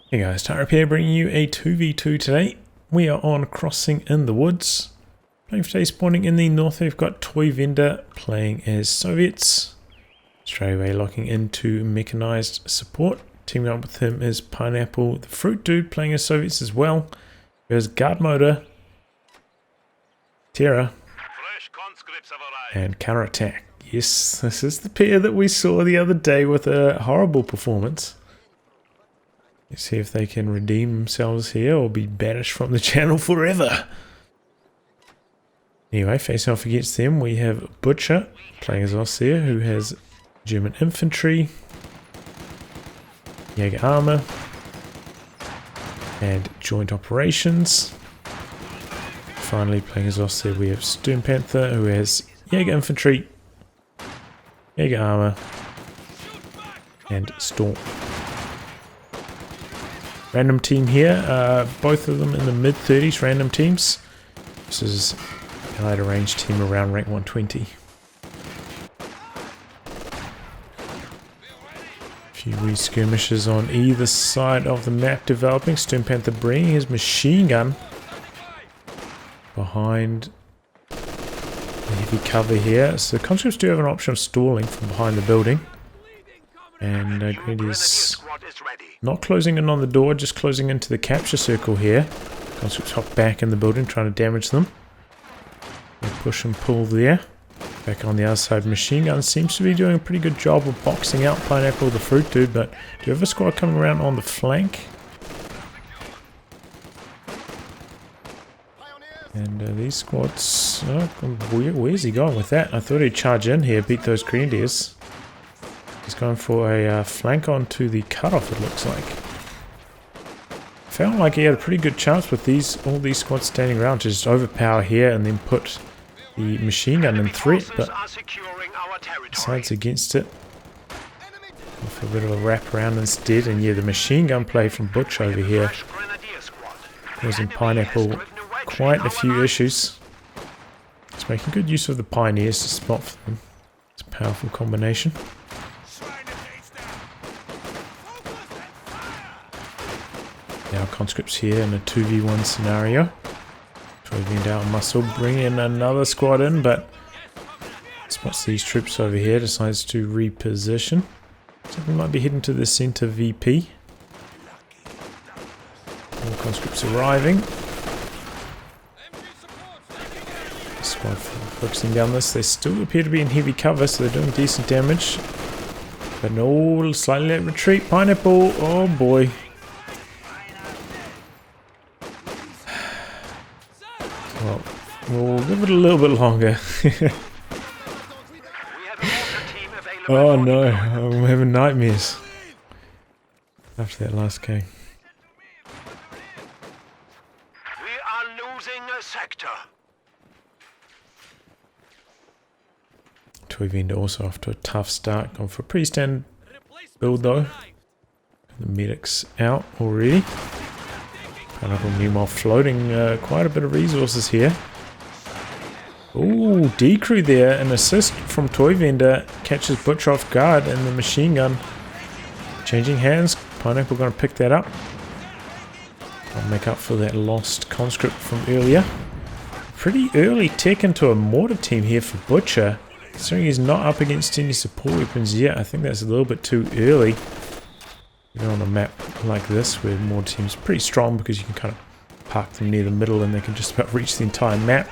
Hey guys, Tyrup here bringing you a 2v2 today. We are on Crossing in the Woods. Playing for today, spawning in the north, we've got Toyvendor playing as Soviets. Straight away locking into Mechanized support. Teaming up with him is Pineapple, the Fruit Dude, playing as Soviets as well. There's Guard Motor, Terra, and Counterattack. Yes, this is the pair that we saw the other day with a horrible performance. Let's see if they can redeem themselves here or be banished from the channel forever. Anyway, facing off against them, we have Butcher playing as Ostheer, who has German infantry, Jaeger armor, and joint operations. Finally, playing as Ostheer, we have Sturmpanther, who has Jaeger infantry, Jaeger armor, and Storm. Random team here, both of them in the mid-30s, random teams. This is a lighter range team around rank 120. A few wee skirmishes on either side of the map developing. Sturmpanther bringing his machine gun behind the heavy cover here. So the conscripts do have an option of stalling from behind the building. And Greedy is not closing in on the door, just closing into the capture circle here. Conscripts hop back in the building, trying to damage them. They push and pull there. Back on the other side, machine gun seems to be doing a pretty good job of boxing out Pineapple the Fruit Dude, but do you have a squad coming around on the flank? And these squads... Oh, where's he going with that? I thought he'd charge in here, beat those Grenadiers. He's going for a flank onto the cutoff, it looks like. Felt like he had a pretty good chance with all these squads standing around to just overpower here and then put the machine gun in threat, but decides against it. Go for a bit of a wrap around instead, and yeah, the machine gun play from Butch over here causing Pineapple quite a few issues. He's making good use of the Pioneers to spot for them. It's a powerful combination. Now conscripts here in a 2v1 scenario. Toyvendor muscle, bring in another squad in, but spots these troops over here, decides to reposition. So we might be heading to the center VP. More conscripts arriving. Squad focusing down this. They still appear to be in heavy cover, so they're doing decent damage. But no, slightly late retreat. Pineapple, oh boy. Well, we'll give it a little bit longer. Oh no, I'm having nightmares after that last game. We are losing a sector. Toyvendor also off to a tough start, gone for a pretty standard build though. The medic's out already. Pineapple meanwhile floating quite a bit of resources here. Ooh, decrew there, an assist from Toyvendor catches Butcher off guard, and the machine gun changing hands. Pineapple going to pick that up. I'll make up for that lost conscript from earlier. Pretty early tech into a mortar team here for Butcher. Considering he's not up against any support weapons yet, I think that's a little bit too early. Even on a map like this, where mortar teams are pretty strong because you can kind of park them near the middle and they can just about reach the entire map.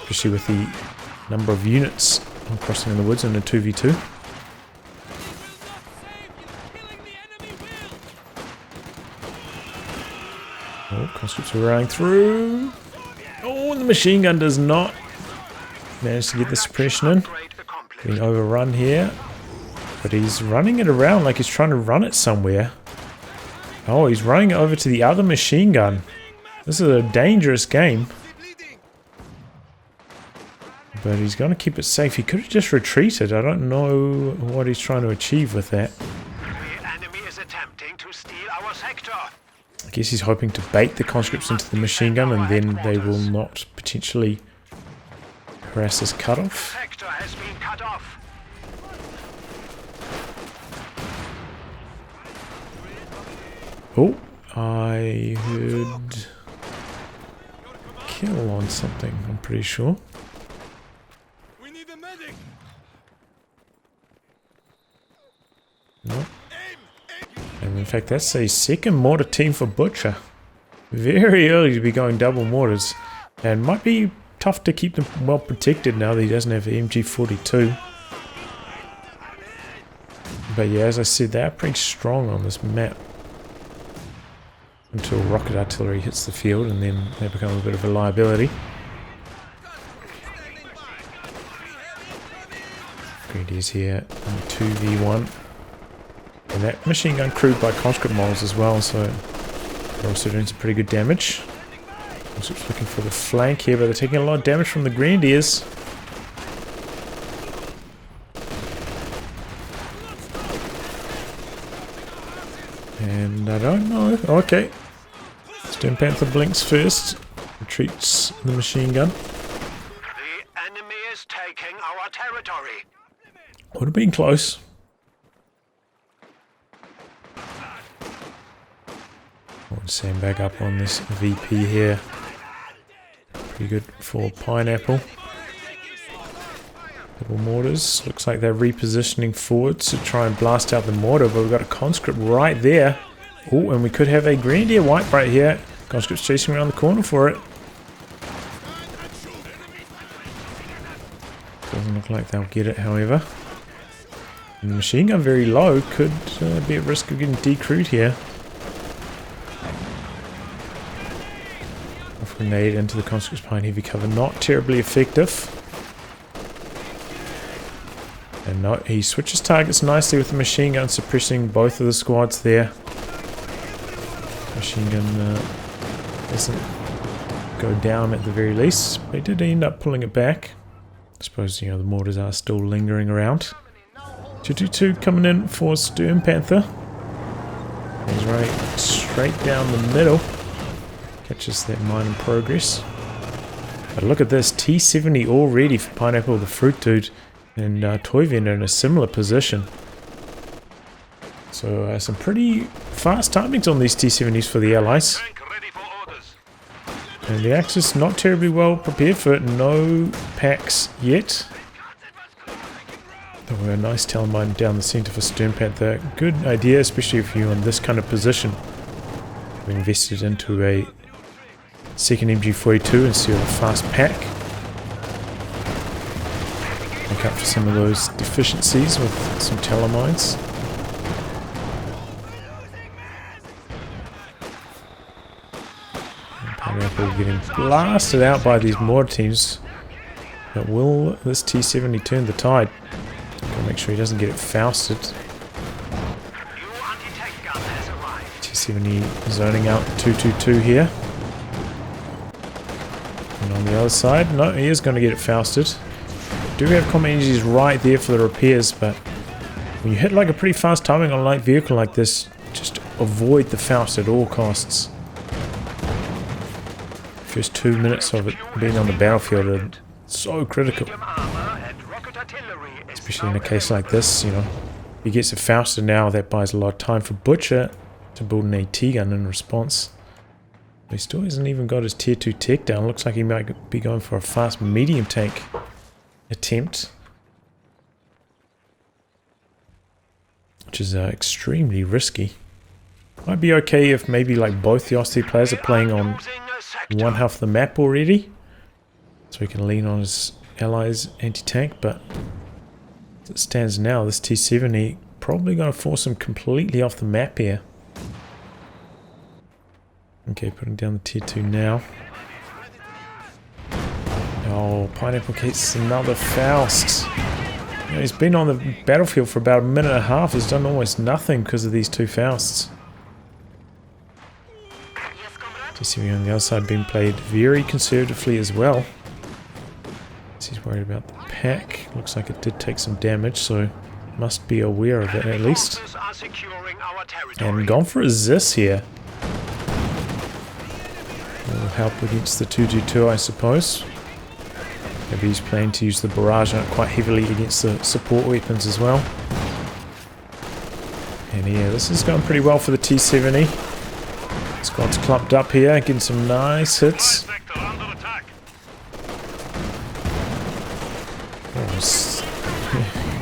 Especially with the number of units on Crossing in the Woods in a 2v2. Oh, conscripts are running through. Oh, and the machine gun does not manage to get the suppression in. Being overrun here. But he's running it around like he's trying to run it somewhere. Oh, he's running it over to the other machine gun. This is a dangerous game. But he's going to keep it safe. He could have just retreated. I don't know what he's trying to achieve with that. The enemy is attempting to steal our sector. I guess he's hoping to bait the conscripts into the machine gun and then they will not potentially harass his cutoff. Sector has been cut off. Oh, I heard kill on something, I'm pretty sure. We need a medic. No. And in fact, that's a second mortar team for Butcher. Very early to be going double mortars. And might be tough to keep them well protected now that he doesn't have an MG42. But yeah, as I said, they are pretty strong on this map. Until rocket artillery hits the field, and then they become a bit of a liability. Grenadiers here in 2v1. And that machine gun crewed by conscript models as well, so they're also doing some pretty good damage. Conscript's looking for the flank here, but they're taking a lot of damage from the Grenadiers. And I don't know. Okay. Sturmpanther blinks first. Retreats the machine gun. The enemy is taking our territory. Would have been close. I'll sandbag up on this VP here. Pretty good for Pineapple. Double mortars. Looks like they're repositioning forwards to try and blast out the mortar, but we've got a conscript right there. Oh, and we could have a Grenadier wipe right here. Conscript's chasing around the corner for it. Doesn't look like they'll get it, however. And the machine gun very low, could be at risk of getting decrewed here. Off grenade into the conscript's behind heavy cover, not terribly effective. And no, he switches targets nicely with the machine gun, suppressing both of the squads there. Machine gun doesn't go down at the very least. They did end up pulling it back. I suppose, you know, the mortars are still lingering around. 222 coming in for Sturmpanther. He's running straight down the middle. Catches that mine in progress. But look at this, T70 all ready for Pineapple the Fruit Dude. And Toyvendor in a similar position. So some pretty fast timings on these T70s for the Allies. And the Axis not terribly well prepared for it. No packs yet. There were a nice tail mine down the centre for Sturmpanther. Good idea, especially if you're in this kind of position. We invested into a second MG42 and seal a fast pack. Make up for some of those deficiencies with some telemines. Pineapple getting blasted out by these mortar teams. But will this T70 turn the tide? Gotta make sure he doesn't get it Fausted. T70 zoning out 222 here. And on the other side, no, he is going to get it Fausted. Do have combat energies right there for the repairs, but when you hit like a pretty fast timing on a light vehicle like this, just avoid the Faust at all costs. First 2 minutes of it being on the battlefield are so critical. Especially in a case like this, you know. If he gets it Fausted now, that buys a lot of time for Butcher to build an AT gun in response. But he still hasn't even got his tier 2 tech down. Looks like he might be going for a fast medium tank attempt, which is extremely risky. Might be okay if maybe like both the Ostheer players are playing on one half of the map already, so he can lean on his allies' anti-tank, but as it stands now, this T70 probably going to force him completely off the map here. Okay, putting down the tier 2 now. Oh, Pineapple gets another Faust. You know, he's been on the battlefield for about a minute and a half. He's done almost nothing because of these two Fausts. TCV on the other side being played very conservatively as well. He's worried about the pack. Looks like it did take some damage, so must be aware of it at least. And gone for a Zis here. Will help against the 222, I suppose. Maybe he's planning to use the barrage on it quite heavily against the support weapons as well. And yeah, this is going pretty well for the T70. Squad's clumped up here, getting some nice hits. Sector under attack. Oh,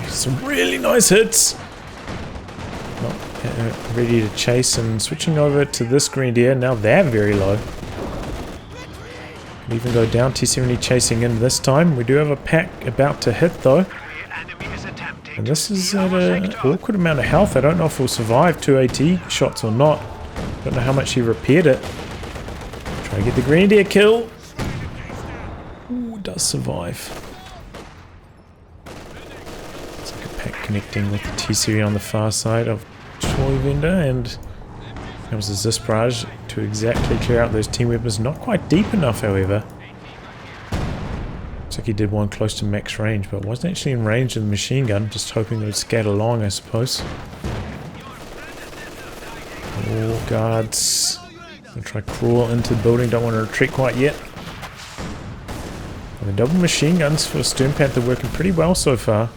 some really nice hits. Not ready to chase, and switching over to this Grenadier. Now they're very low. Can even go down. T-70 chasing in this time. We do have a pack about to hit though. The enemy is attempting And this to is steal at our an sector. awkward amount of health. I don't know if we'll survive 2 AT shots or not. Don't know how much he repaired it. Try to get the Grenadier kill. Ooh, does survive. It's like a pack connecting with the T-Series on the far side of Toyvendor, and comes the Zis barrage to exactly clear out those team weapons. Not quite deep enough, however. Looks like he did one close to max range, but wasn't actually in range of the machine gun. Just hoping it would scatter along, I suppose. Oh, guards. Gonna try crawl into the building. Don't want to retreat quite yet. And the double machine guns for Sturmpanther working pretty well so far.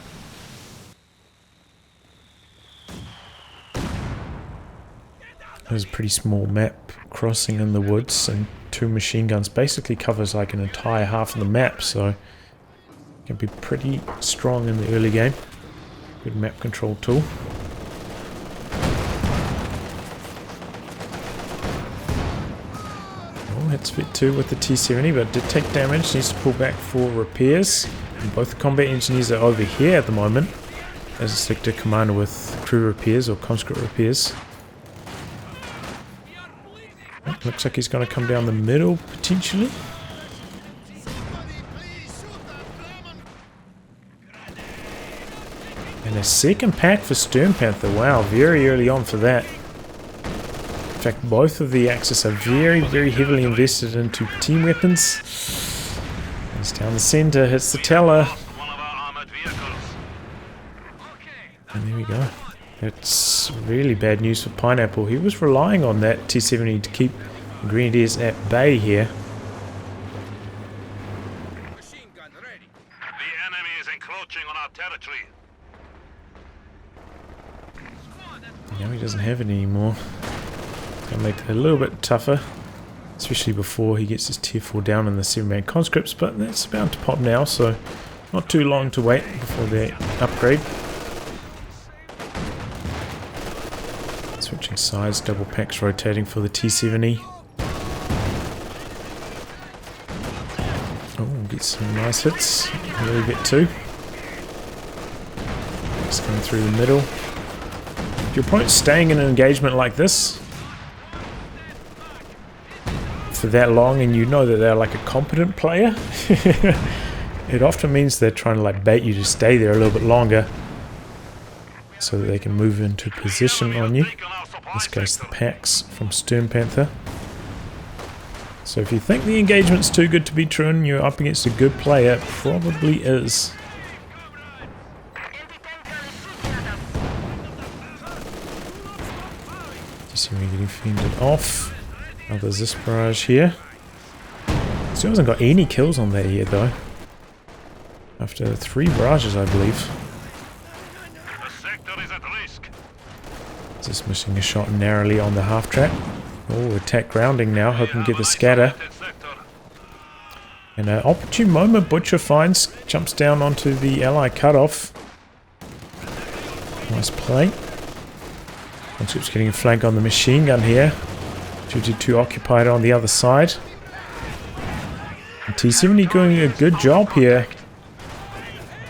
There's a pretty small map crossing in the woods, and 2 machine guns basically covers like an entire half of the map, so can be pretty strong in the early game. Good map control tool. Oh, hits Vet 2 with the T-70, but did take damage. Needs to pull back for repairs. And both the combat engineers are over here at the moment as a sector commander with crew repairs or conscript repairs. Looks like he's going to come down the middle, potentially. And a second pack for Sturmpanther. Wow, very early on for that. In fact, both of the Axis are very, very heavily invested into team weapons. He's down the center, hits the teller. One of our armored vehicles. And there we go. It's really bad news for Pineapple. He was relying on that T-70 to keep the Grenadiers at bay here. Machine gun ready. The enemy is encroaching on our territory. Now he doesn't have it anymore. It's going to make it a little bit tougher. Especially before he gets his tier 4 down in the 7-man conscripts. But that's about to pop now, so not too long to wait before they upgrade. Switching sides, double packs rotating for the T-70. Oh, get some nice hits. Really get 2. Just coming through the middle. If your opponent's staying in an engagement like this for that long, and you know that they're like a competent player, it often means they're trying to like bait you to stay there a little bit longer so that they can move into position on you. In this case, the packs from Sturmpanther. So if you think the engagement's too good to be true and you're up against a good player, it probably is. Just see me getting fended off. Oh, there's this barrage here. Still hasn't got any kills on that yet though. After 3 barrages, I believe. The sector is at risk. Just missing a shot narrowly on the half track. Oh, attack grounding now, hoping to get the scatter. And an opportune moment, Butcher finds, jumps down onto the ally cutoff. Nice play. Conscript's getting a flank on the machine gun here. 222 occupied on the other side. And T-70 doing a good job here.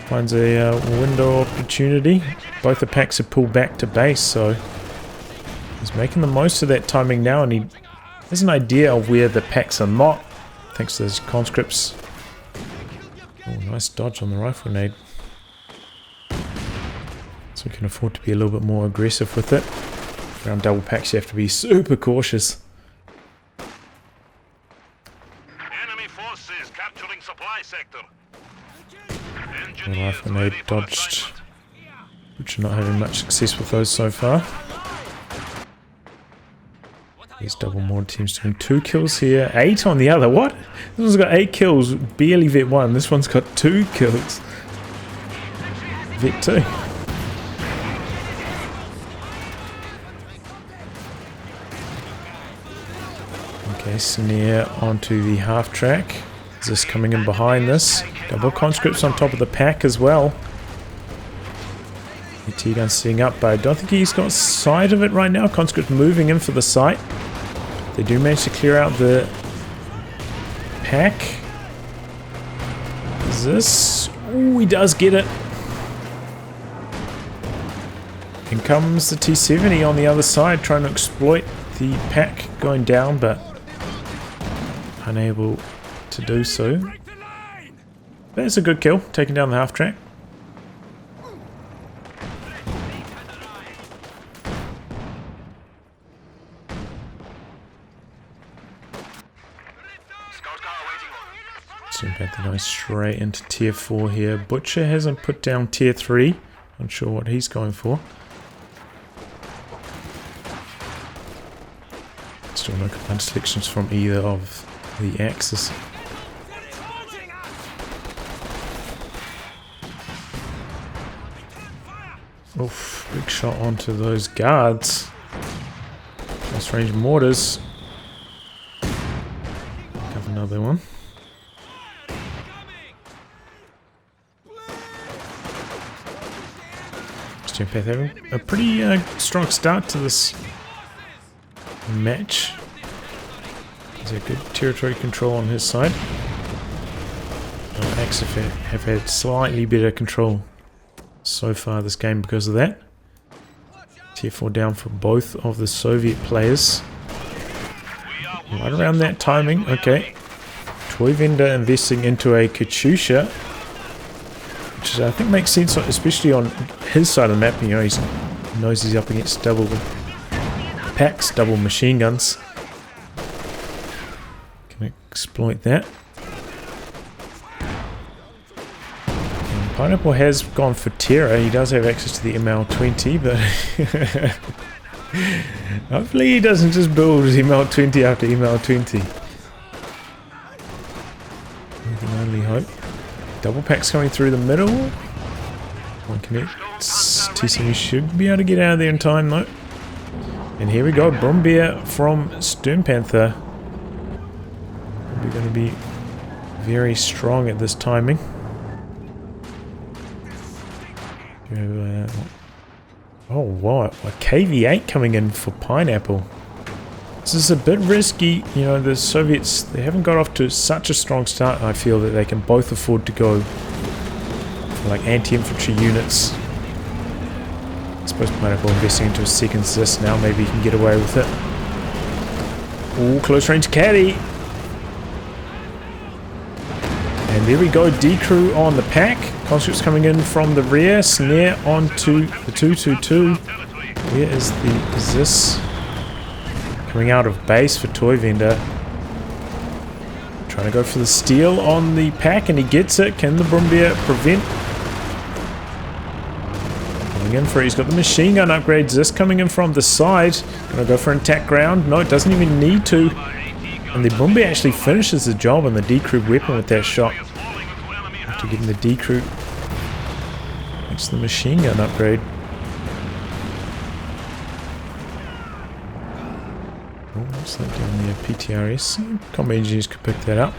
Finds a window opportunity. Both the packs are pulled back to base, so he's making the most of that timing now, and he has an idea of where the packs are not, thanks to those conscripts. Oh, nice dodge on the rifle grenade. So we can afford to be a little bit more aggressive with it. Around double packs you have to be super cautious. Enemy forces capturing supply sector. The rifle grenade dodged, which are not having much success with those so far. These double mortar teams doing 2 kills here, 8 on the other. What? This one's got 8 kills, barely Vet 1. This one's got 2 kills. Vet 2. Okay, snare onto the half track. Is this coming in behind this? Double conscripts on top of the pack as well. The T-gun sitting up, but I don't think he's got sight of it right now. Conscript moving in for the sight. They do manage to clear out the pack. Is this? Ooh, he does get it. In comes the T-70 on the other side, trying to exploit the pack going down, but unable to do so. That's a good kill, taking down the half track. Sturmpanther going straight into tier 4 here. Butcher hasn't put down tier 3. Not sure what he's going for. Still no command selections from either of the axes. Oof, big shot onto those guards. Close range mortars. Have another one. Sturmpanther having a pretty strong start to this match. There's a good territory control on his side. Axis have had slightly better control so far this game because of that. Tier 4 down for both of the Soviet players. Right around that timing, okay. Toyvendor investing into a Katyusha, which I think makes sense, especially on his side of the map. You know, he knows he's up against double packs, double machine guns. Can exploit that. And Pineapple has gone for Terror. He does have access to the ML20, but hopefully he doesn't just build ML20 after ML20. We can only hope. Double packs coming through the middle. One connects. T-70 should be able to get out of there in time though. And here we go, Brumbeer from Sturmpanther. We're going to be very strong at this timing. Oh wow, a KV-8 coming in for Pineapple. This is a bit risky, you know, the Soviets, they haven't got off to such a strong start. I feel that they can both afford to go for like anti-infantry units. I suppose Pineapple investing into a second assist now, maybe he can get away with it. Ooh, close range caddy. And there we go, D-Crew on the pack. Conscripts coming in from the rear, snare onto the 222. Where is this? Coming out of base for Toyvendor. Trying to go for the steal on the pack and he gets it. Can the Brumbeer prevent? Coming in for it. He's got the machine gun upgrades. This coming in from the side. Gonna go for an attack ground. No, it doesn't even need to. And the Brumbeer actually finishes the job on the D-Crew weapon with that shot. After getting the D-Crew. It's the machine gun upgrade. Oh, what's that down there? PTRS. Combat engineers could pick that up.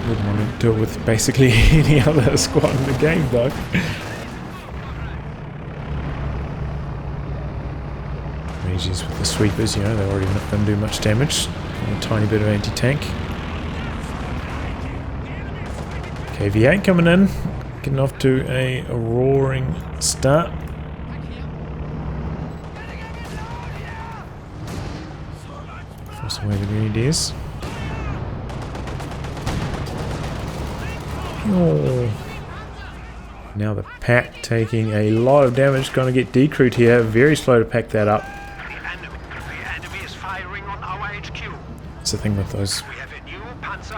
Wouldn't want to do it with basically any other squad in the game though. Engineers with the sweepers, you know, they're already not going to do much damage. A tiny bit of anti-tank. KV-8 coming in. Getting off to a roaring start. Force away the Grenadiers. Oh. Now the pack taking a lot of damage. Going to get decrewed here. Very slow to pack that up. That's the thing with those.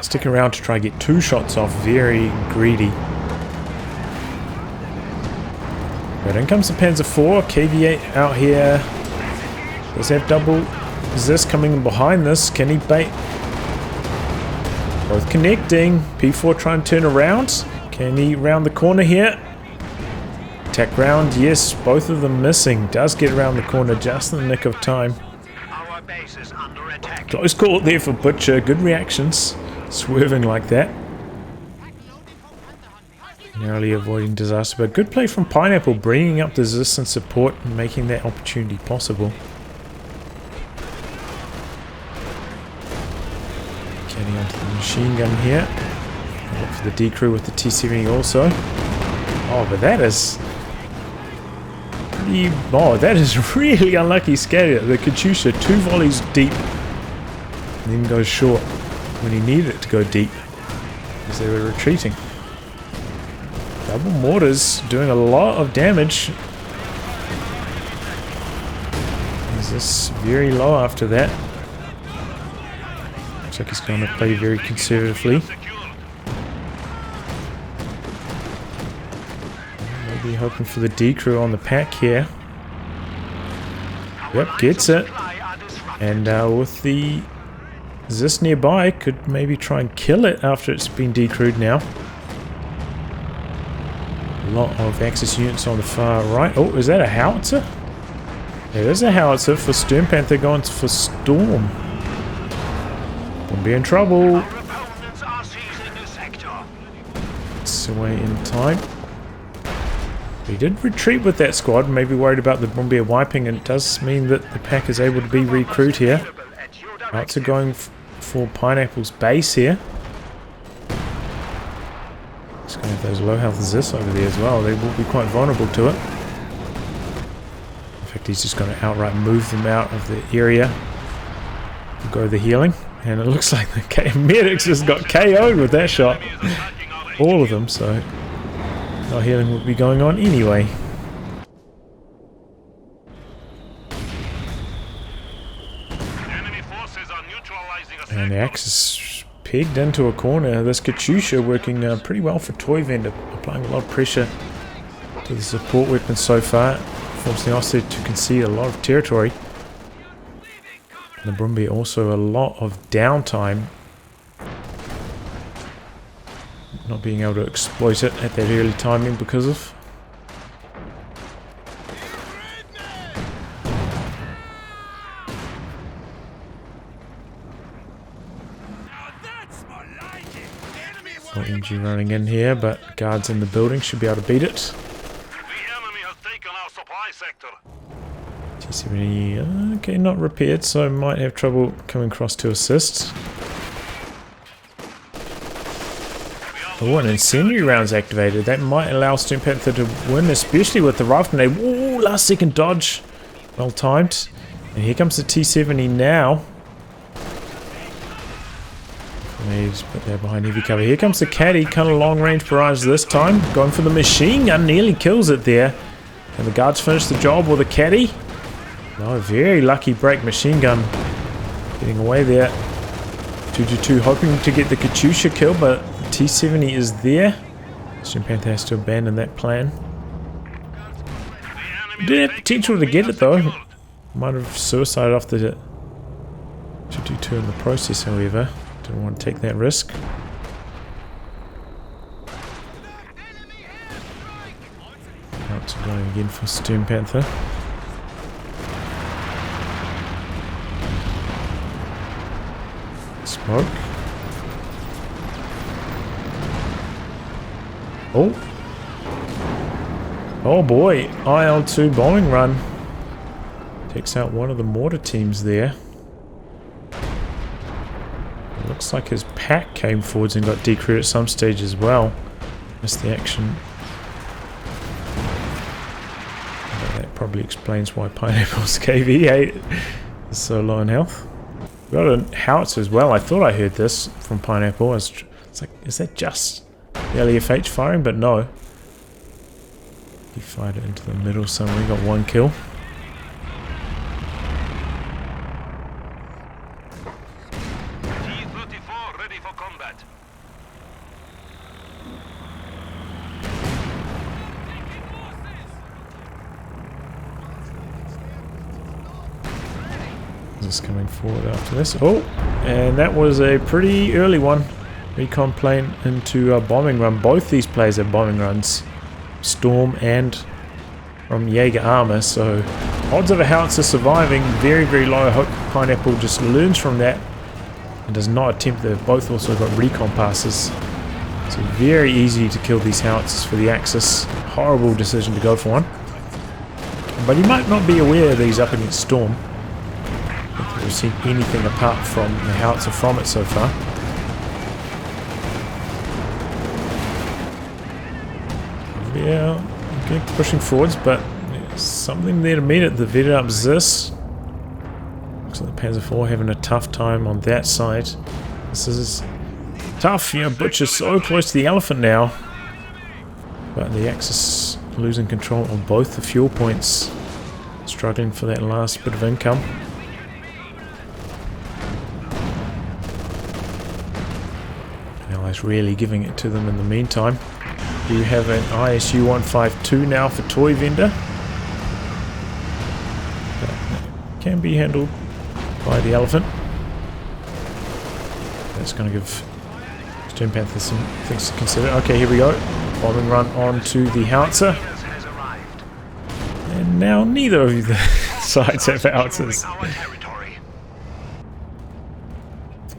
Sticking around to try to get 2 shots off. Very greedy. But in comes the Panzer IV. KV-8 out here. Does have double. Is this coming in behind this? Can he bait? Both connecting. P4 trying to turn around. Can he round the corner here? Attack round. Yes, both of them missing. Does get around the corner just in the nick of time. base is under attack. Close call there for Butcher. Good reactions. Swerving like that. Narrowly avoiding disaster, but good play from Pineapple, bringing up the resistance support and making that opportunity possible. Getting onto the machine gun here. Look for the decrew with the T-70 also. Oh, but that is pretty... Oh, that is really unlucky scatter. The Katyusha, 2 volleys deep, and then goes short when he needed it to go deep because they were retreating. Double mortars doing a lot of damage. Is this very low after that? Looks like he's going to play very conservatively. Maybe hoping for the decrew on the pack here. Yep, gets it. And with the Zis nearby, could maybe try and kill it after it's been decrewed now. A lot of Axis units on the far right. Oh, is that a howitzer? There is a howitzer for Sturmpanther going for Storm. Won't be in trouble. It's away in time. He did retreat with that squad, maybe worried about the Bombardier wiping, and it does mean that the pack is able to be recruited here. Howitzer going for Pineapple's base here. Just going to have those low health Zis over there as well. They will be quite vulnerable to it. In fact, he's just going to outright move them out of the area to go the healing. And it looks like the medics just got KO'd with that shot. All of them, so no healing would be going on anyway. And the Axis pegged into a corner. This Katyusha working pretty well for Toyvendor, applying a lot of pressure to the support weapons so far, forcing Ostheer to concede a lot of territory. And the Brumby also a lot of downtime, not being able to exploit it at that early timing because of. MG running in here, but guards in the building should be able to beat it. The enemy has taken our supply sector. T-70, okay, not repaired, so might have trouble coming across to assist. Oh, an incendiary round's activated. That might allow Sturmpanther to win, especially with the rifle grenade. Ooh, last second dodge. Well timed. And here comes the T-70 now. Just put that behind heavy cover. Here comes the Caddy, kind of long range barrage this time. Going for the machine gun, nearly kills it there. And the guards finish the job with a Caddy. No, very lucky break machine gun. Getting away there. 2-2, hoping to get the Katyusha kill, but T-70 is there. Sturmpanther has to abandon that plan. Did have potential to get it though. Might have suicided off the 2-2 in the process, however. Didn't want to take that risk. Out going again for Sturmpanther. Smoke. Oh. Oh boy. IL-2 bombing run. Takes out one of the mortar teams there. Looks like his pack came forwards and got decrewed at some stage as well. Missed the action. But that probably explains why Pineapple's KV8 is so low in health. Got a howitzer as well. I thought I heard this from Pineapple. It's like, is that just the LEFH firing? But no. He fired it into the middle somewhere. He got one kill. Coming forward after this. Oh, and that was a pretty early one. Recon plane into a bombing run. Both these players have bombing runs. Storm and from Jaeger Armour, so Odds of a howitzer surviving very, very low. I hope Pineapple just learns from that and does not attempt. They've both also got recon passes. So very easy to kill these howitzers for the Axis. Horrible decision to go for one. But he might not be aware that he's up against Storm. I don't think we've seen anything apart from the howitzer from it so far. Yeah, okay, pushing forwards, but there's something there to meet it. The vetted up Zis. Looks like the Panzer IV having a tough time on that side. This is tough, you know, Butcher's so close to the Elephant now. But the Axis losing control on both the fuel points. Struggling for that last bit of income. Allies really giving it to them in the meantime. You have an ISU 152 now for Toyvendor. That can be handled by the Elephant. That's going to give Sturmpanther some things to consider. Okay, here we go. Bombing run onto the howitzer. And now neither of the sides have howitzers.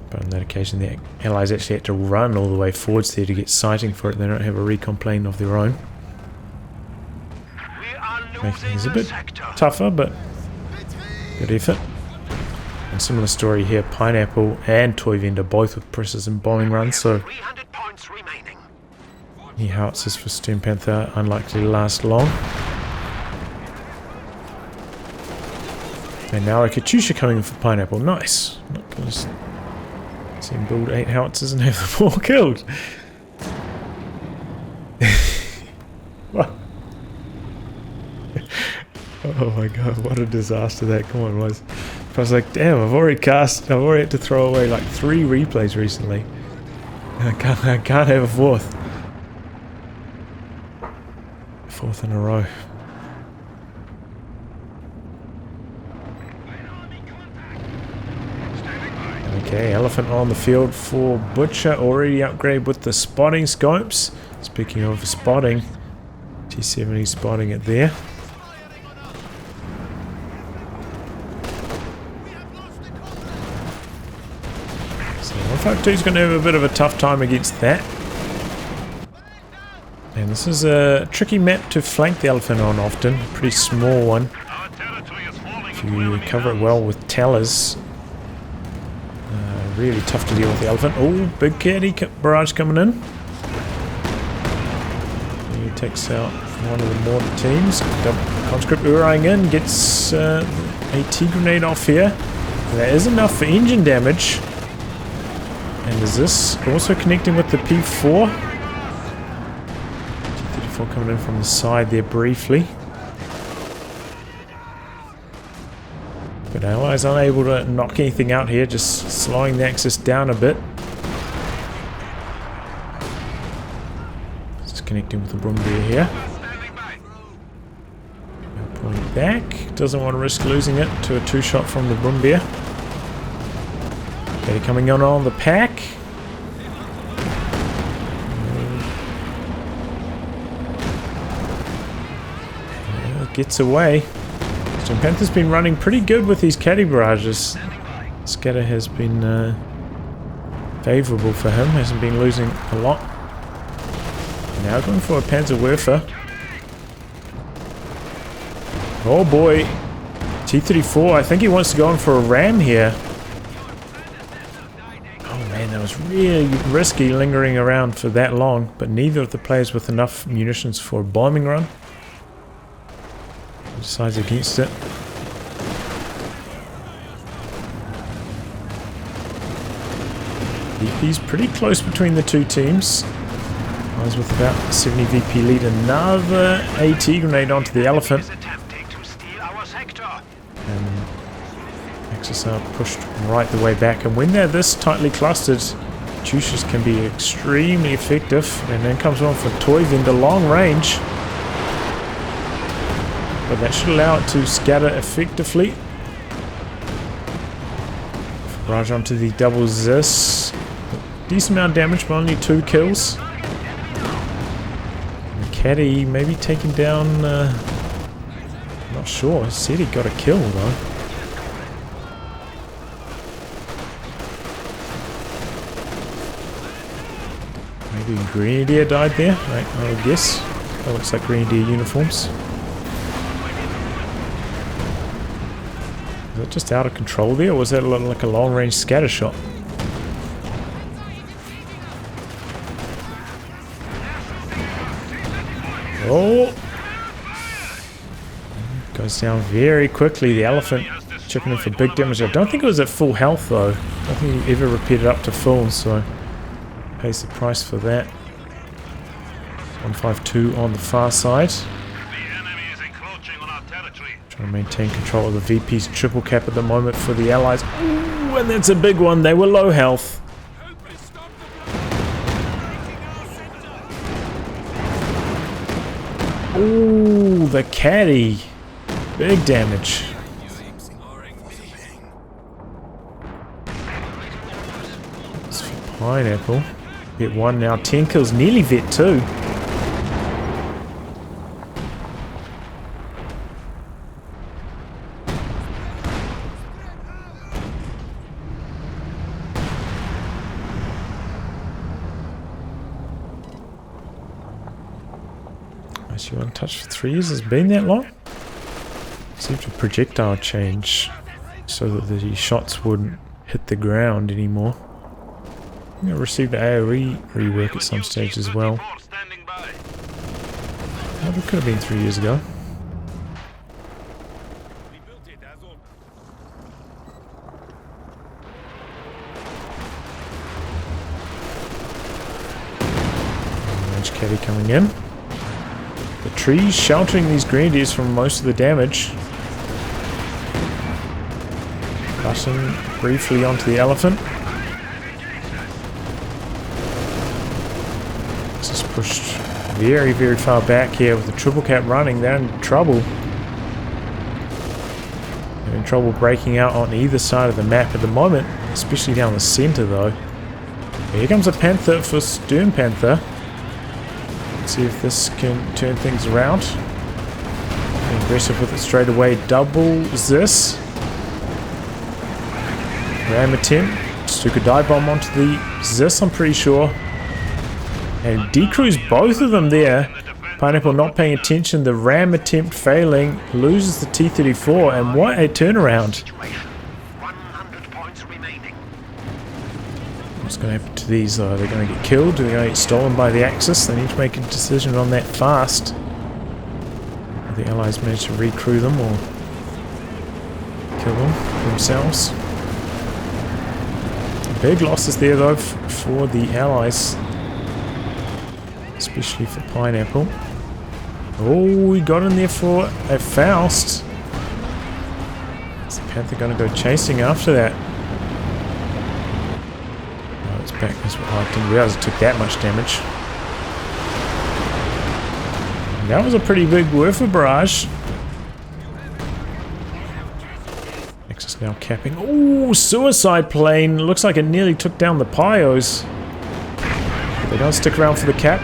But on that occasion the Allies actually had to run all the way forwards there to get sighting for it. They don't have a recon plane of their own. Making things a bit tougher, but good effort. And similar story here, Pineapple and Toyvendor both with precision bombing runs, so the howitzers for Sturmpanther unlikely to last long. And now a Katyusha coming in for Pineapple. Nice. Not going to see him build 8 howitzers and have them all killed. What? Oh my god, what a disaster that comment was. I was like, damn, I've already had to throw away like 3 replays recently. I can't have a fourth. Fourth in a row. Okay, Elephant on the field for Butcher, already upgraded with the spotting scopes. Speaking of spotting, T-70 spotting it there. So 152 is going to have a bit of a tough time against that. And this is a tricky map to flank the Elephant on often, a pretty small one. If you cover it well with tellers. Really tough to deal with the Elephant. Oh, big caddy barrage coming in. He takes out one of the mortar teams. Conscript Urang in, gets a T-grenade off here. That is enough for engine damage. And is this also connecting with the P4? T-34 coming in from the side there briefly. But Allies unable to knock anything out here, just slowing the Axis down a bit. Just connecting with the Brumbier here. Pulling back, doesn't want to risk losing it to a 2-shot from the Brumbier. Okay, coming on the pack. Gets away. Sturmpanther's been running pretty good with these caddy barrages. Scatter has been favourable for him, hasn't been losing a lot. Now going for a Panzerwerfer. Oh boy, T-34, I think he wants to go in for a ram here. Oh man, that was really risky lingering around for that long, but neither of the players with enough munitions for a bombing run. Decides against it. VP's pretty close between the two teams. Eyes with about 70 VP lead. Another AT grenade onto the Elephant. And Axis are pushed right the way back. And when they're this tightly clustered, Katyushas can be extremely effective. And then comes on for Toyvendor, long range. But that should allow it to scatter effectively. Barrage onto the double Zis. Decent amount of damage, but only 2 kills. And Caddy maybe taking down... not Not sure. He said he got a kill though. Maybe Grenadier died there, I would guess. That looks like Grenadier uniforms. Is it just out of control there, or was that like a long-range scatter shot? Oh! Goes down very quickly. The elephant chipping in for big damage. I don't think it was at full health though. I don't think he ever repaired it up to full, so pays the price for that. 152 on the far side. Trying to maintain control of the VP's triple cap at the moment for the Allies. Ooh, and that's a big one. They were low health. Ooh, the caddy. Big damage. It's for Pineapple. Vet 1 now. 10 kills. Nearly Vet 2. You untouched for 3 years? Has it been that long? Seems to projectile change so that the shots wouldn't hit the ground anymore. I'm going to receive the AoE rework at some stage as well. Oh, that could have been 3 years ago. Range caddy coming in. The trees sheltering these Grenadiers from most of the damage. Button briefly onto the elephant. This is pushed very, very far back here with the triple cap running. They're in trouble. They're in trouble breaking out on either side of the map at the moment, especially down the center though. Here comes a Panther for Sturmpanther. See if this can turn things around. Being aggressive with it straight away. Doubles this. Ram attempt. Stuka dive bomb onto the Zis, I'm pretty sure. And decrews both of them there. Pineapple not paying attention. The ram attempt failing. Loses the T-34. And what a turnaround. What's going to happen to these though? Are they going to get killed? Are they going to get stolen by the Axis? They need to make a decision on that fast. Will the Allies manage to recrew them or kill them themselves? Big losses there though for the Allies. Especially for Pineapple. Oh, he got in there for a Faust. Is the Panther going to go chasing after that? Back. I didn't realize it took that much damage. And that was a pretty big Werfer barrage. Nexus now capping. Oh, suicide plane. Looks like it nearly took down the Pyos. But they don't stick around for the cap.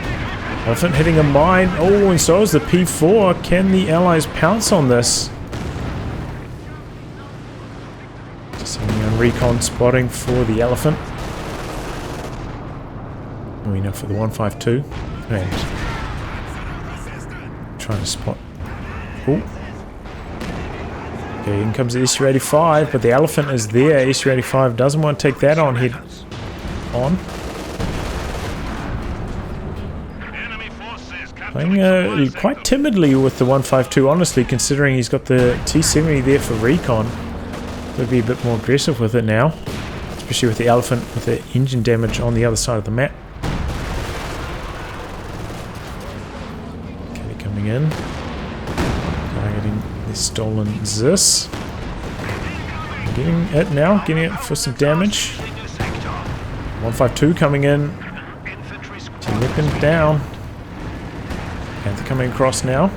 Elephant hitting a mine. Oh, and so is the P4. Can the Allies pounce on this? Just something on recon spotting for the Elephant. We know for the 152 and trying to spot. Oh, okay, in comes the SU-85, but the Elephant is there. SU-85 doesn't want to take that on head on. Playing quite timidly with the 152, honestly, considering he's got the T-70 there for recon. Could be a bit more aggressive with it now, especially with the Elephant with the engine damage on the other side of the map. In. Targeting the stolen Zis. Getting it now, getting it for some damage. 152 coming in. T-Weapon down. Panther coming across now.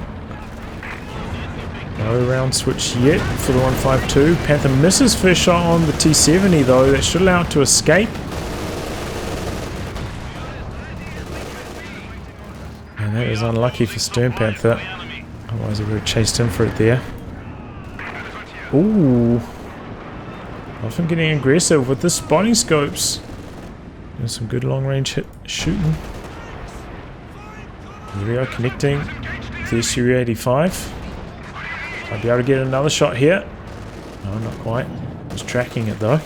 No round switch yet for the 152. Panther misses first shot on the T-70 though. That should allow it to escape. And that was unlucky for Sturmpanther. Otherwise he would have chased him for it there. Ooh. Often getting aggressive with the spotting scopes. Doing some good long range hit shooting. Here we are connecting the Su-85. I'll be able to get another shot here. No, not quite. Just tracking it though.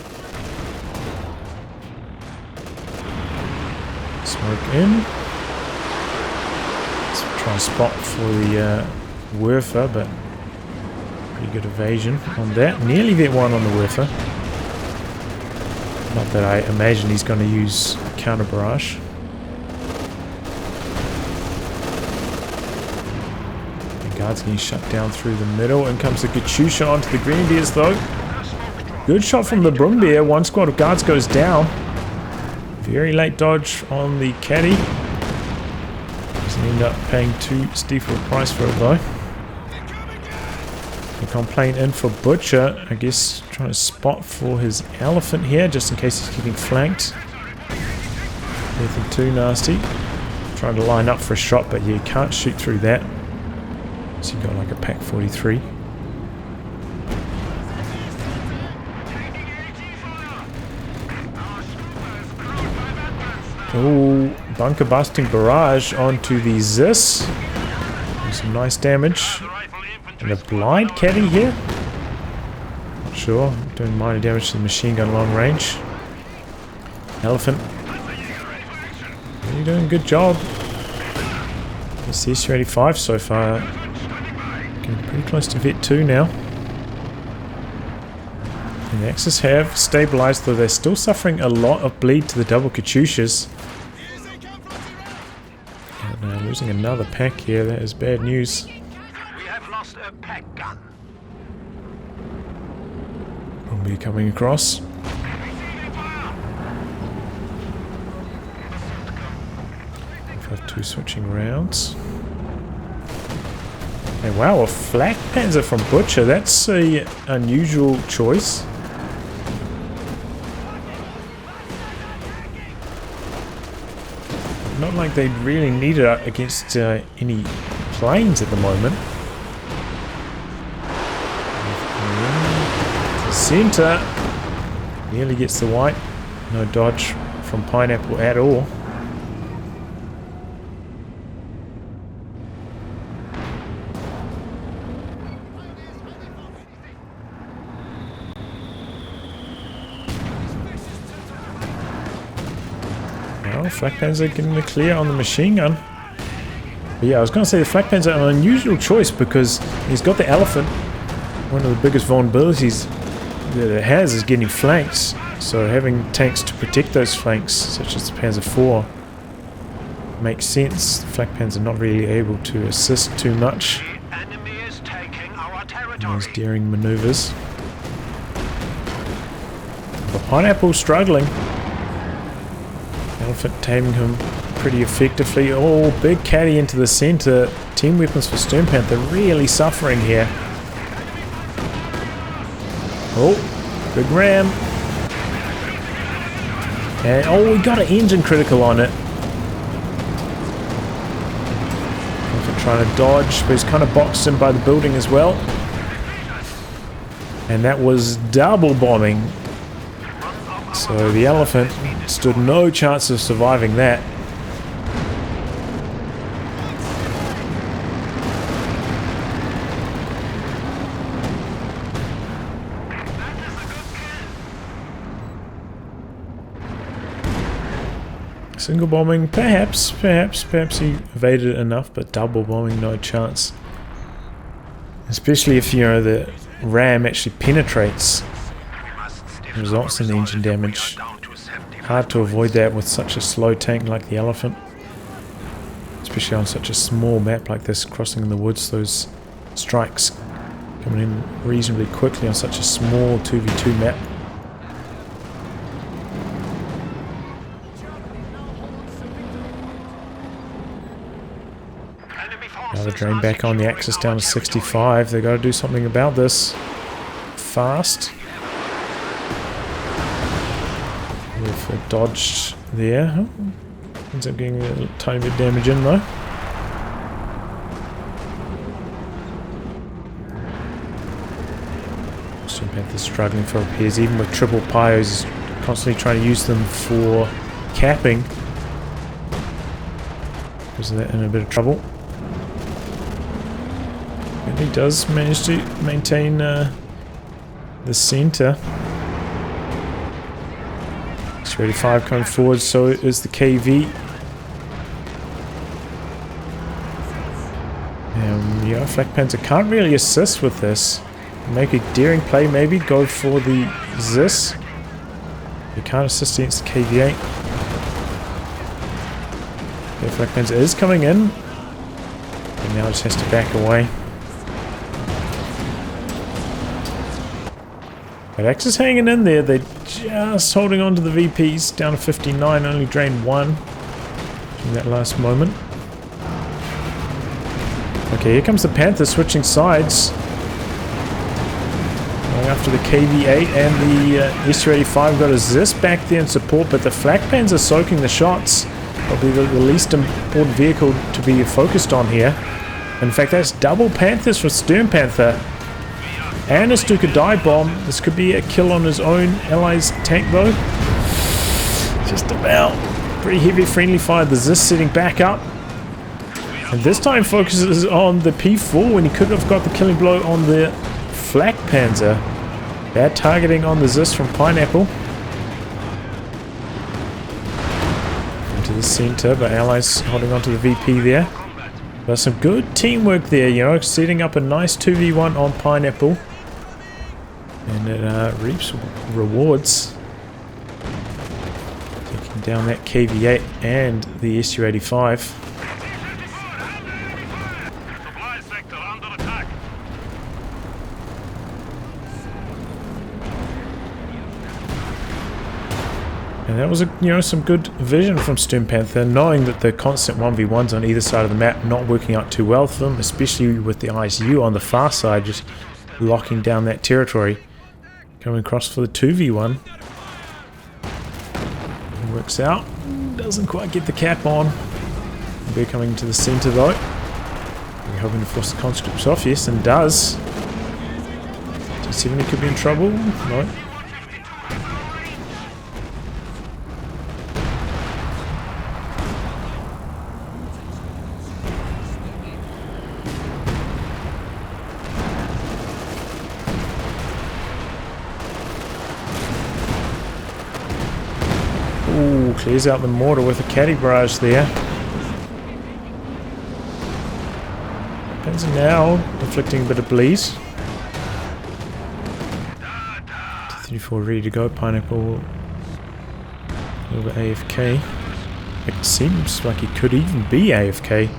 Smoke in. Let's try and spot for the Werfer, but pretty good evasion on that. Nearly get one on the Werfer. Not that I imagine he's going to use counter barrage. The guard's getting shut down through the middle. In comes the Katyusha onto the Grenadiers though. Good shot from the Brumbeer. One squad of guards goes down. Very late dodge on the Caddy. Doesn't end up paying too steep a price for it though. The complaint in for Butcher. I guess trying to spot for his Elephant here just in case he's getting flanked. Nothing too nasty. Trying to line up for a shot, but you can't shoot through that. So you've got like a Pack 43. Oh, bunker busting barrage onto the Zis. Some nice damage. And a blind Caddy here. Not sure. Doing minor damage to the machine gun long range. Elephant. Really doing a good job. It's the Su-85 so far. Getting pretty close to Vet 2 now. And the Axis have stabilized, though they're still suffering a lot of bleed to the double Katyushas. And losing another pack here. That is bad news. We have lost a pack gun. Brumbeer coming across. Have two switching rounds. And wow, a flak panzer from Butcher. That's a unusual choice. Not like they really need it against any planes at the moment. The center nearly gets the white. No dodge from Pineapple at all. Flak Panzer getting the clear on the machine gun. But yeah, I was going to say the Flak Panzer an unusual choice because he's got the Elephant. One of the biggest vulnerabilities that it has is getting flanks. So having tanks to protect those flanks, such as the Panzer IV, makes sense. The Flak Panzer not really able to assist too much in those daring maneuvers. But Pineapple struggling. Elephant taming him pretty effectively. Oh, big Caddy into the center. Team weapons for Sturmpanther really suffering here. Oh, big ram. And oh, we got an engine critical on it. Elephant trying to dodge, but he's kind of boxed in by the building as well. And that was double bombing. So the Elephant stood no chance of surviving that. Single bombing, perhaps he evaded it enough, but double bombing, no chance. Especially if, you know, the ram actually penetrates. Results in the engine damage. Hard to avoid that with such a slow tank like the Elephant. Especially on such a small map like this, crossing in the woods, those strikes coming in reasonably quickly on such a small 2v2 map. Another drain back on the Axis down to 65. They've got to do something about this. Fast. With a dodge there. Ends up getting a tiny bit of damage in though. Panther's struggling for repairs, even with triple pyos, he's constantly trying to use them for capping. Isn't that in a bit of trouble? And he does manage to maintain the center. S35 coming forward, so is the KV. Yeah, Flak Panther can't really assist with this. Make a daring play, maybe go for the Zis. He can't assist against the KV8. Yeah, Flak Panther is coming in, and now just has to back away. But X is hanging in there. They're just holding on to the VPs, down to 59, only drained 1 in that last moment. Okay, here comes the Panther switching sides. Going after the KV8 and the S85. Got a Zis back there in support, but the Flak Pans are soaking the shots. Probably the least important vehicle to be focused on here. In fact, that's double Panthers for Sturmpanther. And a Stuka dive bomb. This could be a kill on his own allies tank though. Just about. Pretty heavy friendly fire. The Zis setting back up. And this time focuses on the P4 when he could have got the killing blow on the Flak Panther. Bad targeting on the Zis from Pineapple. Into the center, but allies holding on to the VP there. There's some good teamwork there, you know, setting up a nice 2v1 on Pineapple. And it reaps rewards. Taking down that KV8 and the SU-85. And that was, some good vision from Sturmpanther, knowing that the constant 1v1s on either side of the map not working out too well for them, especially with the ISU on the far side just locking down that territory. Coming across for the 2v1. Works out. Doesn't quite get the cap on. We're coming to the center though. We're hoping to force the conscripts off, yes, and does. 270 could be in trouble. No. Ooh, clears out the mortar with a caddy barrage there. Panzer now inflicting a bit of bleed. T-34 ready to go. Pineapple over AFK. It seems like he could even be AFK.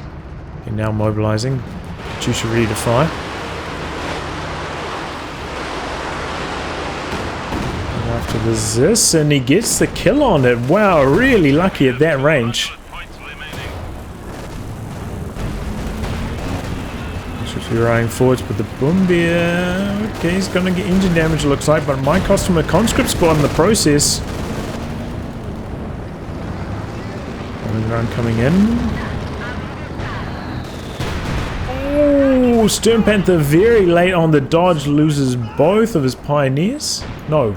And now mobilizing. Juicer ready to fire. After the Zis, and he gets the kill on it. Wow, really lucky at that range. Just running forwards with the Boombeer. Okay, he's gonna get engine damage, it looks like, but might cost him a conscript spot in the process. Run coming in. Oh, Sturmpanther very late on the dodge, loses both of his pioneers. No.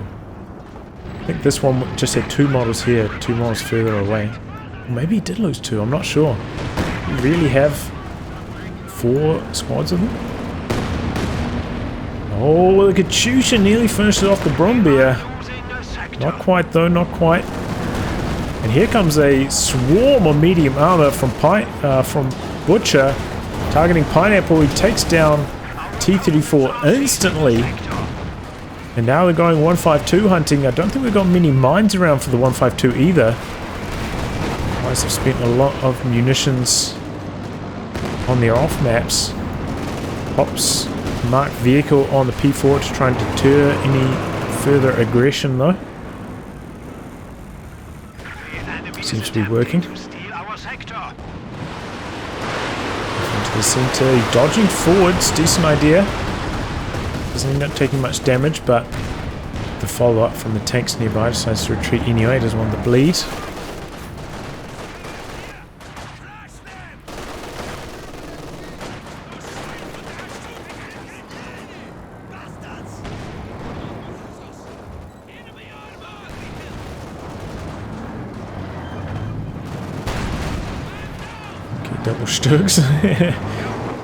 I think this one just had 2 models here, 2 models further away. Or maybe he did lose 2, I'm not sure. We really have 4 squads of them. Oh, the Katyusha nearly finishes off the Brombeer. Not quite though, not quite. And here comes a swarm of medium armor from Butcher, targeting Pineapple. He takes down T-34 instantly. And now they're going 152 hunting. I don't think we've got many mines around for the 152 either. Guys have spent a lot of munitions on their off maps. Pops marked vehicle on the P4 to try and deter any further aggression though. Seems to be working. Into the center, dodging forwards, decent idea. Doesn't end up taking much damage, but the follow-up from the tanks nearby decides to retreat anyway, doesn't want the bleed. Double Stugs.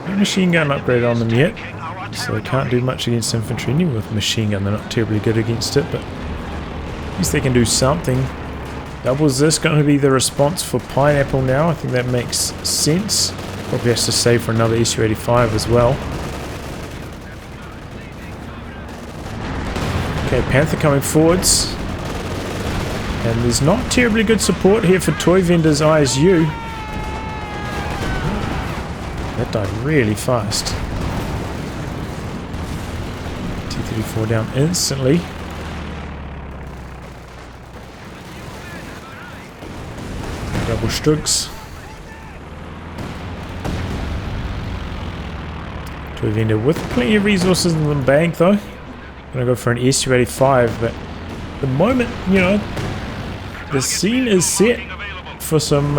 No machine gun upgrade on them yet, so they can't do much against infantry. Even with machine gun, they're not terribly good against it, but at least they can do something. Double this going to be the response for Pineapple now. I think that makes sense. Probably has to save for another Su-85 as well. Okay, Panther coming forwards. And there's not terribly good support here for Toyvendor's ISU. That died really fast. T-34 down instantly. Double Strugs. Toyvendor with plenty of resources in the bank though. Gonna go for an Su-85, but at the moment, you know, the scene is set for some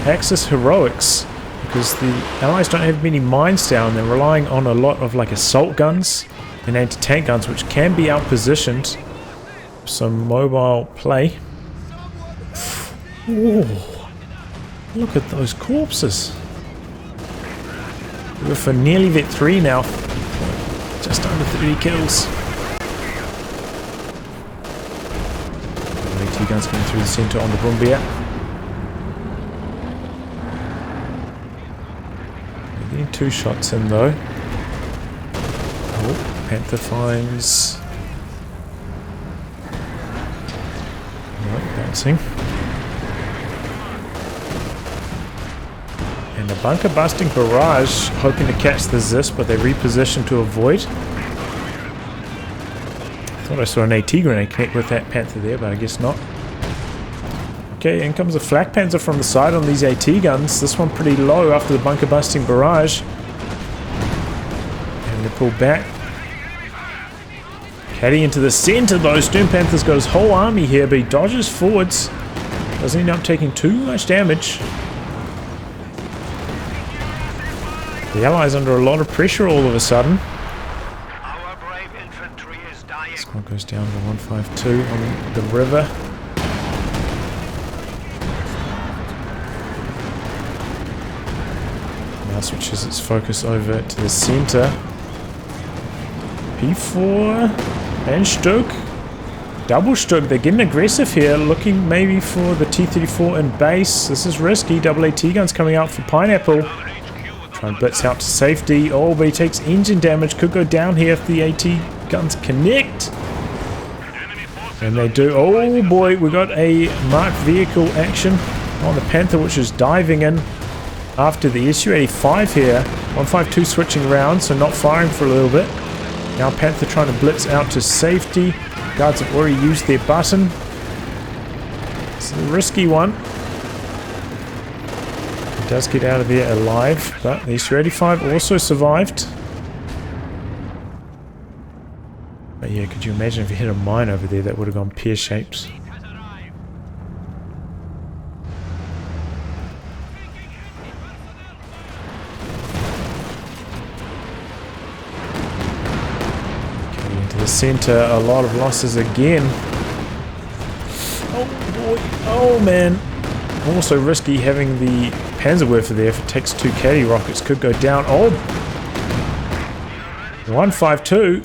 Axis heroics because the Allies don't have many mines down. They're relying on a lot of like assault guns and anti-tank guns, which can be out-positioned. Some mobile play. Ooh, look at those corpses. We're for nearly vet 3 now. Just under 30 kills. AT guns coming through the centre on the Brumbier. We're getting 2 shots in though. Oh, Panther finds... No, bouncing. And a bunker busting barrage, hoping to catch the Zis, but they reposition to avoid. Thought I saw an AT grenade connect with that Panther there, but I guess not. Okay, in comes a Flak Panzer from the side on these AT guns. This one pretty low after the bunker busting barrage. And they pull back. Heading into the center though. Sturmpanther's got his whole army here, but he dodges forwards. Doesn't end up taking too much damage. The Allies under a lot of pressure all of a sudden. Our brave infantry is dying. Squad goes down to 152 on the river. Now switches its focus over to the center. P4 and Stug. Double Stug. They're getting aggressive here, looking maybe for the T-34 in base. This is risky. Double AT guns coming out for Pineapple. Try and blitz out to safety. Oh, but he takes engine damage. Could go down here if the AT guns connect. And they do. Oh boy, we got a marked vehicle action on the Panther, which is diving in after the Su-85 here. 152 switching around, so not firing for a little bit. Now Panther trying to blitz out to safety. Guards have already used their button. It's a risky one. Does get out of there alive, but the Su-85 also survived. But yeah, could you imagine if you hit a mine over there, that would have gone pear-shaped. Okay, into the center, a lot of losses again. Oh boy, oh man. Also risky having the Panzerwerfer there. If it takes 2 caddy rockets, could go down. Oh! 152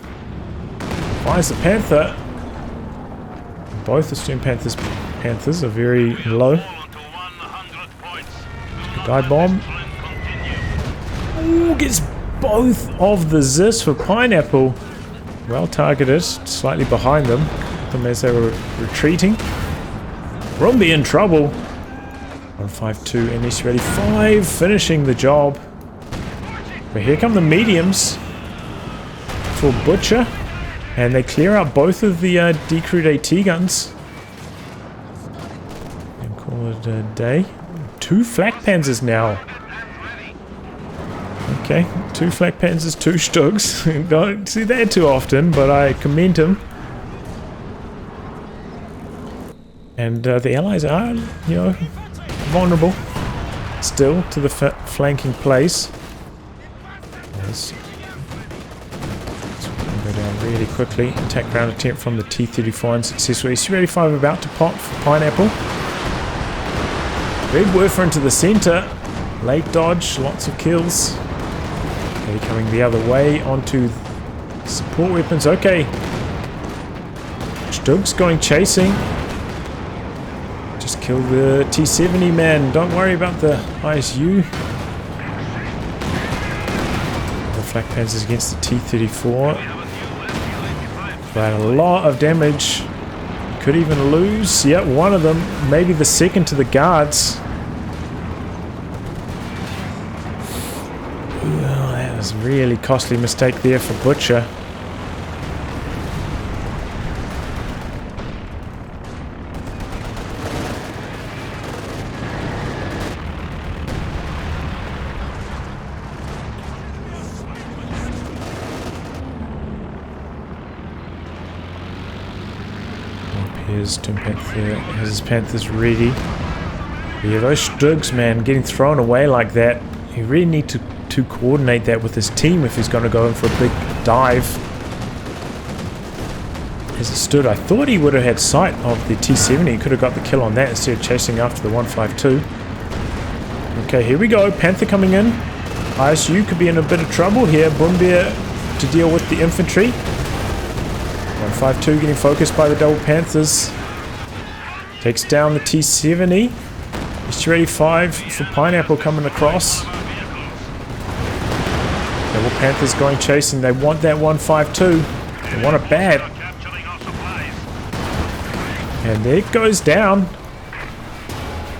finds the Panther. Both the Sturmpanthers are very low. Dive bomb. Ooh, gets both of the Zis for Pineapple. Well targeted, slightly behind them as they were retreating. Rumby in trouble. 152 and Su-85 finishing the job. But here come the mediums for Butcher, and they clear out both of the decrewed AT guns and call it a day. 2 Flak Panzers now. Okay, 2 Flak Panzers, 2 Stugs. Don't see that too often, but I commend him. And the Allies are, you know, vulnerable still to the flanking plays. Yes. So we're going to go down really quickly. Attack ground attempt from the T-34 unsuccessful. Su-85 about to pop for Pineapple. Big Werfer into the center. Late dodge, lots of kills. Okay, coming the other way onto support weapons. Okay. Stug's going chasing. Just kill the T-70 man. Don't worry about the ISU. The flak panzers against the T-34. But a lot of damage. Could even lose. Yep, one of them. Maybe the second to the guards. Oh, that was a really costly mistake there for Butcher. Here's Sturmpanther, has his Panthers ready. Yeah, those Stugs, man, getting thrown away like that. You really need to coordinate that with his team if he's going to go in for a big dive. As it stood, I thought he would have had sight of the T-70. He could have got the kill on that instead of chasing after the 152. Okay, here we go. Panther coming in. ISU could be in a bit of trouble here. Boombear to deal with the infantry. 152 getting focused by the double Panthers. Takes down the T-70. SU-85 for Pineapple coming across. Double Panthers going chasing. They want that 152. They want it bad. And there it goes down.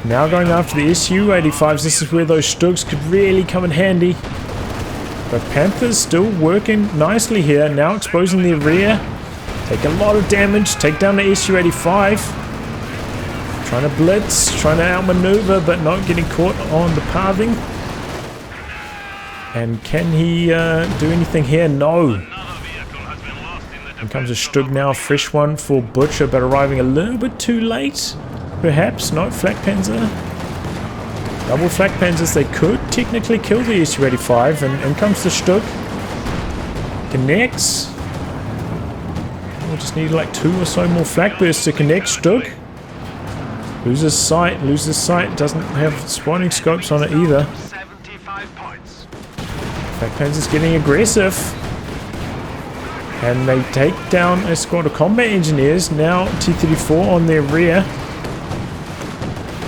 Now going after the SU-85s. This is where those Stugs could really come in handy. But Panthers still working nicely here. Now exposing their rear. Take a lot of damage. Take down the SU-85. Trying to blitz. Trying to outmaneuver, but not getting caught on the pathing. And can he do anything here? No. Here comes a Stug now. A fresh one for Butcher, but arriving a little bit too late. Perhaps. No, flak panzer. Double flak panzers. They could technically kill the SU-85. And in comes the Stug. Connects. We'll just need like 2 or so more flak bursts to connect. Stug. Loses sight. Doesn't have spawning scopes on it either. Flak panzer's getting aggressive. And they take down a squad of combat engineers. Now T-34 on their rear.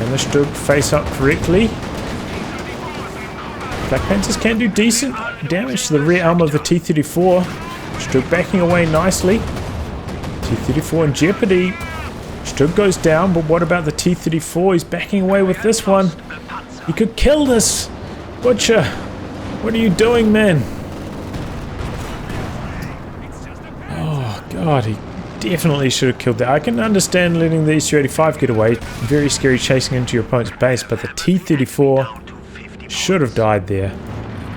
And the Stug face up correctly. Flak panzers can do decent damage to the rear armor of the T-34. Stug backing away nicely. T-34 in jeopardy. Stug goes down, but what about the T-34? He's backing away with this one. He could kill this. Butcher, what are you doing, man? Oh, God, he definitely should have killed that. I can understand letting the SU-85 get away. Very scary chasing into your opponent's base, but the T-34 should have died there.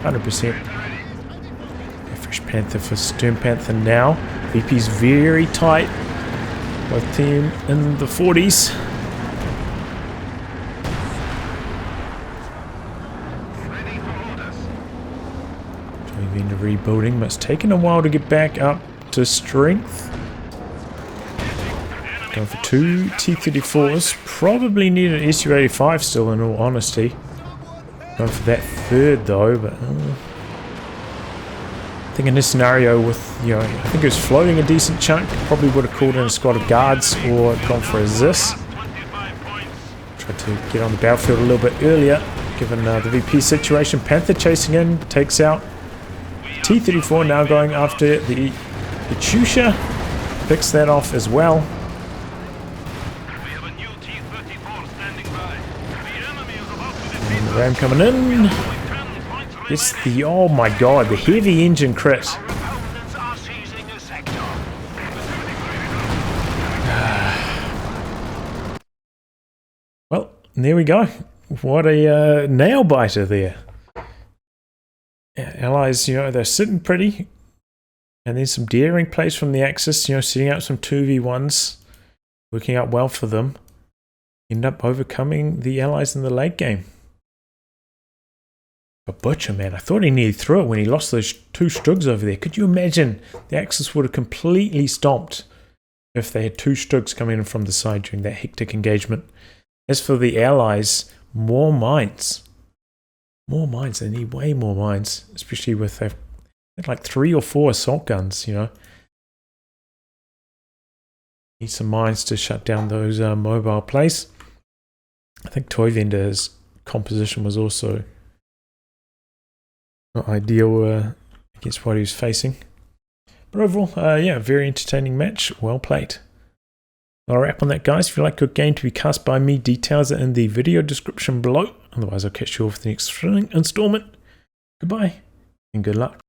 100%. Fresh Panther for Sturmpanther now. VP's very tight. Both team in the 40s. Toyvendor rebuilding, but it's taken a while to get back up to strength. Going for 2 T-34s. Probably need an SU-85 still, in all honesty. Going for that third though, but I think in this scenario with, I think it was floating a decent chunk, probably would have called in a squad of guards or gone for a ZIS. Tried to get on the battlefield a little bit earlier, given the VP situation. Panther chasing in, takes out T-34, now going after the Katyusha, picks that off as well. And the Ram coming in. It's the, oh my God, the heavy engine crit. Well, there we go. What a nail biter there. Allies, they're sitting pretty. And then some daring plays from the Axis, setting out some 2v1s. Working out well for them. End up overcoming the Allies in the late game. But Butcher, man, I thought he nearly threw it when he lost those 2 Stugs over there. Could you imagine? The Axis would have completely stomped if they had 2 Stugs coming in from the side during that hectic engagement. As for the Allies, more mites. More mines. They need way more mines, especially with they've had like 3 or 4 assault guns, you know. Need some mines to shut down those mobile plays. I think Toyvendor's composition was also not ideal against what he was facing. But overall, yeah, very entertaining match. Well played. I'll wrap on that, guys. If you'd like your game to be cast by me, details are in the video description below. Otherwise, I'll catch you all for the next installment. Goodbye and good luck.